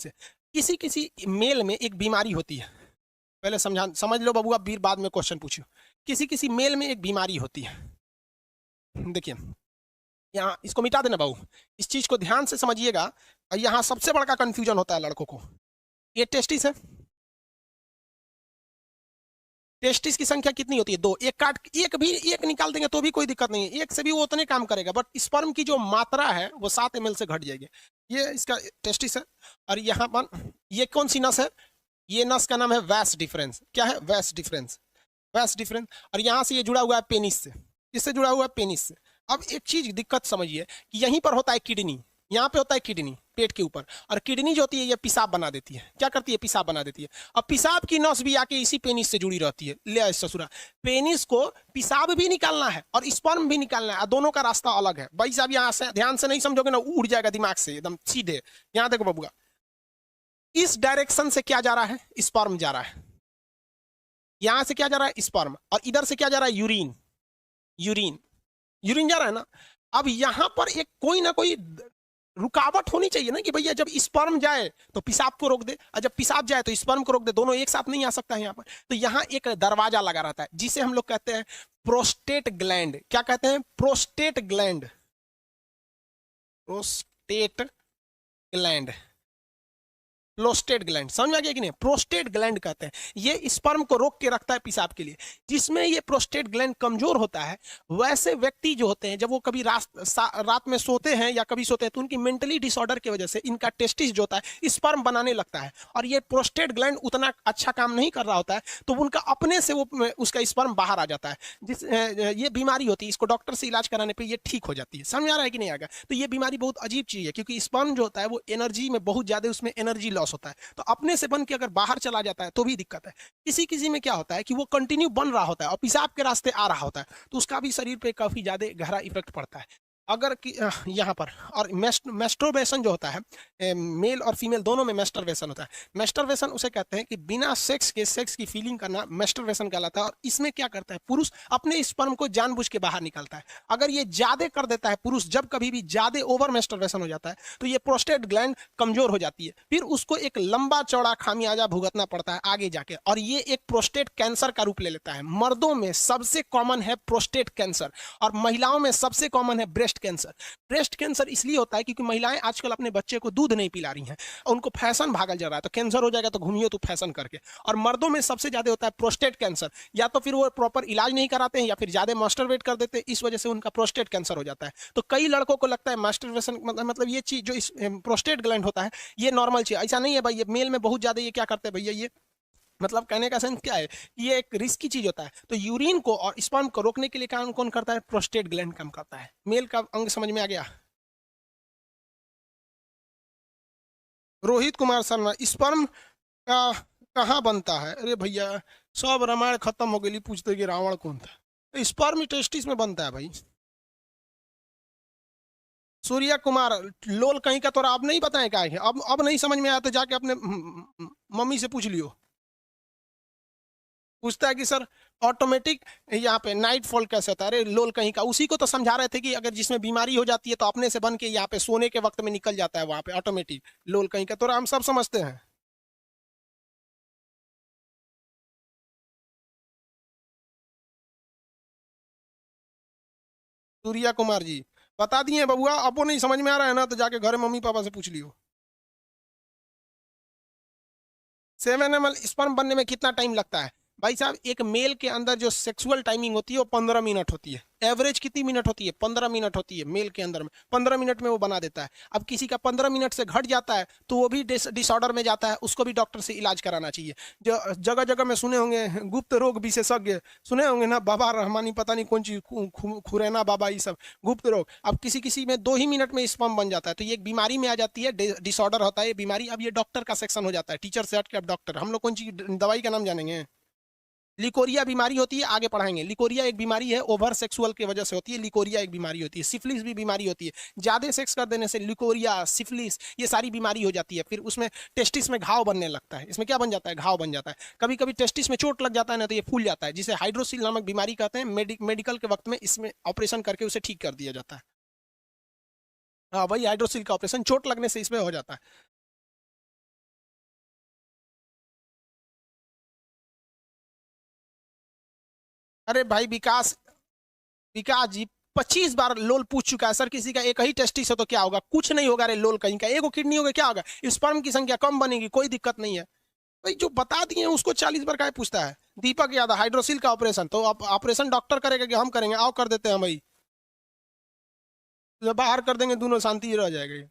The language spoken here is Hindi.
से। किसी किसी मेल में एक बीमारी होती है, पहले समझ लो बबुआ, फिर बाद में क्वेश्चन पूछियो। किसी किसी मेल में एक बीमारी होती है। देखिए यहाँ इसको मिटा देना बाबू, इस चीज को ध्यान से समझिएगा। यहाँ सबसे बड़ा कंफ्यूजन होता है लड़कों को। ये टेस्टिस है, टेस्टिस की संख्या कितनी होती है? दो। एक काट, एक निकाल देंगे तो भी कोई दिक्कत नहीं है, एक से भी वो उतने काम करेगा, बट स्पर्म की जो मात्रा है वो 7 ml से घट जाएगी। ये इसका टेस्टिस है। और यहाँ पर ये कौन सी नस है? ये नस का नाम है वैस डिफरेंस। क्या है? वैस डिफरेंस, वैस डिफरेंस। और यहाँ से ये जुड़ा हुआ है पेनिस से। किससे जुड़ा हुआ है? पेनिस से। अब एक चीज दिक्कत समझिए कि यहीं पर होता है किडनी, यहाँ पे होता है किडनी पेट के ऊपर, और किडनी जो होती है ये पेशाब बना देती है। क्या करती है? पेशाब बना देती है। अब पेशाब की नस भी आके इसी पेनिस से जुड़ी रहती है। ले ससुरा, पेनिस को पेशाब भी निकालना है और स्पर्म भी निकालना है, दोनों का रास्ता अलग है भाई साहब। यहाँ से ध्यान से नहीं समझोगे ना, उड़ जाएगा दिमाग से एकदम सीधे। यहाँ देखो बबुआ, इस डायरेक्शन से क्या जा रहा है? स्पर्म जा रहा है। यहां से क्या जा रहा है? स्पर्म। और इधर से क्या जा रहा है? यूरिन। यूरिन, यूरिन जा रहा है ना। अब यहां पर एक कोई ना कोई रुकावट होनी चाहिए ना, कि भैया जब स्पर्म जाए तो पेशाब को रोक दे, और जब पेशाब जाए तो स्पर्म को रोक दे। दोनों एक साथ नहीं आ सकता है यहाँ पर। तो यहाँ एक दरवाजा लगा रहता है जिसे हम लोग कहते हैं प्रोस्टेट ग्लैंड। क्या कहते हैं? Prostate gland. Prostate gland, prostate gland, समझ में आ गया कि नहीं? प्रोस्टेट ग्लैंड कहते हैं, ये स्पर्म को रोक के रखता है पेशाब के लिए। जिसमें ये प्रोस्टेट ग्लैंड कमजोर होता है, वैसे व्यक्ति जो होते हैं जब वो कभी रात में सोते हैं या कभी सोते हैं, तो उनकी मेंटली डिसऑर्डर की वजह से इनका टेस्टिस जो होता है स्पर्म बनाने लगता है, और ये प्रोस्टेट ग्लैंड उतना अच्छा काम नहीं कर रहा होता है, तो उनका अपने से वो उसका स्पर्म बाहर आ जाता है। ये बीमारी होती है, इसको डॉक्टर से इलाज कराने पर ये ठीक हो जाती है। समझ आ रहा है कि नहीं आएगा? तो ये बीमारी बहुत अजीब चीज है, क्योंकि स्पर्म जो होता है वो एनर्जी में बहुत ज्यादा, उसमें एनर्जी लॉस होता है, तो अपने से बन के अगर बाहर चला जाता है तो भी दिक्कत है। किसी किसी में क्या होता है कि वो कंटिन्यू बन रहा होता है और पेशाब के रास्ते आ रहा होता है, तो उसका भी शरीर पे काफी ज्यादा गहरा इफेक्ट पड़ता है। अगर यहाँ पर, और मेस्टरबेशन जो होता है, मेल और फीमेल दोनों में मेस्टरबेशन होता है। मेस्टरबेशन उसे कहते हैं कि बिना सेक्स के सेक्स की फीलिंग करना मेस्टरबेशन कहलाता है। और इसमें क्या करता है? पुरुष अपने स्पर्म को जानबूझ के बाहर निकालता है। अगर ये ज्यादा कर देता है पुरुष, जब कभी भी ज्यादा ओवर मेस्टरबेशन हो जाता है, तो ये प्रोस्टेट ग्लैंड कमजोर हो जाती है, फिर उसको एक लंबा चौड़ा खामियाजा भुगतना पड़ता है आगे जाके, और ये एक प्रोस्टेट कैंसर का रूप ले लेता है। मर्दों में सबसे कॉमन है प्रोस्टेट कैंसर, और महिलाओं में सबसे कॉमन है ब्रेस्ट कैंसर। ब्रेस्ट कैंसर इसलिए होता है क्योंकि महिलाएं आजकल अपने बच्चे को दूध नहीं पिला रही हैं, उनको फैशन भागल जा रहा है, तो कैंसर हो जाएगा तो घूमिए तो फैशन करके। और मर्दों में सबसे ज्यादा होता है प्रोस्टेट कैंसर, या तो फिर वो प्रॉपर इलाज नहीं कराते हैं, या फिर ज्यादा मास्टरबेट कर देते हैं, इस वजह से उनका प्रोस्टेट कैंसर हो जाता है। तो कई लड़कों को लगता है मास्टरबेशन मतलब ये चीज जो इस प्रोस्टेट ग्लैंड होता है ये नॉर्मल चीज, ऐसा नहीं है भाई। ये मेल में बहुत ज्यादा ये क्या करते हैं भैया, ये मतलब कहने का सेंस क्या है, ये एक रिस्की चीज होता है। तो यूरिन को और स्पर्म को रोकने के लिए काम कौन करता है? प्रोस्टेट ग्लैंड काम करता है। मेल का अंग समझ में आ गया? रोहित कुमार शर्मा, स्पर्म का कहाँ बनता है? अरे भैया सब रामायण खत्म हो गई, पूछते कि रावण कौन था। स्पर्म टेस्टिस में बनता है भाई। सूर्या कुमार, लोल कहीं का, तोरा अब नहीं बताए क्या है? अब नहीं समझ में आया तो जाके अपने मम्मी से पूछ लियो। पूछता है कि सर ऑटोमेटिक यहाँ पे नाइट फॉल कैसे होता है? अरे लोल कहीं का, उसी को तो समझा रहे थे कि अगर जिसमें बीमारी हो जाती है तो अपने से बन के यहाँ पे सोने के वक्त में निकल जाता है वहां पे ऑटोमेटिक। लोल कहीं का तो हम सब समझते हैं। सूर्या कुमार जी बता दिए बबुआ, अब वो नहीं समझ में आ रहा है ना तो जाके घर मम्मी पापा से पूछ लियो। 7 ml स्पर्म बनने में कितना टाइम लगता है? भाई साहब एक मेल के अंदर जो सेक्सुअल टाइमिंग होती है वो 15 मिनट होती है। एवरेज कितनी मिनट होती है? 15 मिनट होती है मेल के अंदर में। 15 मिनट में वो बना देता है। अब किसी का 15 मिनट से घट जाता है तो वो भी डिसऑर्डर में जाता है, उसको भी डॉक्टर से इलाज कराना चाहिए। जो जगह जगह में सुने होंगे गुप्त रोग विशेषज्ञ, सुने होंगे ना, बाबा रहमानी पता नहीं कौन चीज, खुरैना बाबा, ये सब गुप्त रोग। अब किसी किसी में 2 ही मिनट में स्पर्म बन जाता है, तो ये एक बीमारी में आ जाती है, डिसऑर्डर होता है ये बीमारी। अब ये डॉक्टर का सेक्शन हो जाता है, टीचर से हट के अब डॉक्टर। हम लोग कौन चीज दवाई का नाम जानेंगे? लिकोरिया बीमारी होती है, आगे पढ़ाएंगे। लिकोरिया एक बीमारी है, ओवर सेक्सुअल की वजह से होती है। लिकोरिया एक बीमारी होती है। सिफिलिस भी बीमारी होती है, ज्यादा सेक्स कर देने से लिकोरिया, सिफिलिस, ये सारी बीमारी हो जाती है। फिर उसमें टेस्टिस में घाव बनने लगता है। इसमें क्या बन जाता है? घाव बन जाता है। कभी कभी टेस्टिस में चोट लग जाता है ना तो ये फूल जाता है, जिसे हाइड्रोसिल नामक बीमारी कहते हैं। मेडिकल के वक्त में इसमें ऑपरेशन करके उसे ठीक कर दिया जाता है। हाँ वही हाइड्रोसिल का ऑपरेशन, चोट लगने से इसमें हो जाता है। अरे भाई विकास, विकास जी 25 बार लोल पूछ चुका है सर, किसी का एक ही टेस्टिस है तो क्या होगा, कुछ नहीं होगा रे, लोल कहीं का एगो किडनी होगा क्या होगा, स्पर्म की संख्या कम बनेगी, कोई दिक्कत नहीं है। भाई जो बता दिए उसको 40 बार क्या पूछता है। दीपक यादव हाइड्रोसिल का ऑपरेशन, तो ऑपरेशन डॉक्टर करेगा कि हम करेंगे, आओ कर देते हैं भाई, बाहर कर देंगे दोनों, शांति रह जाएगी।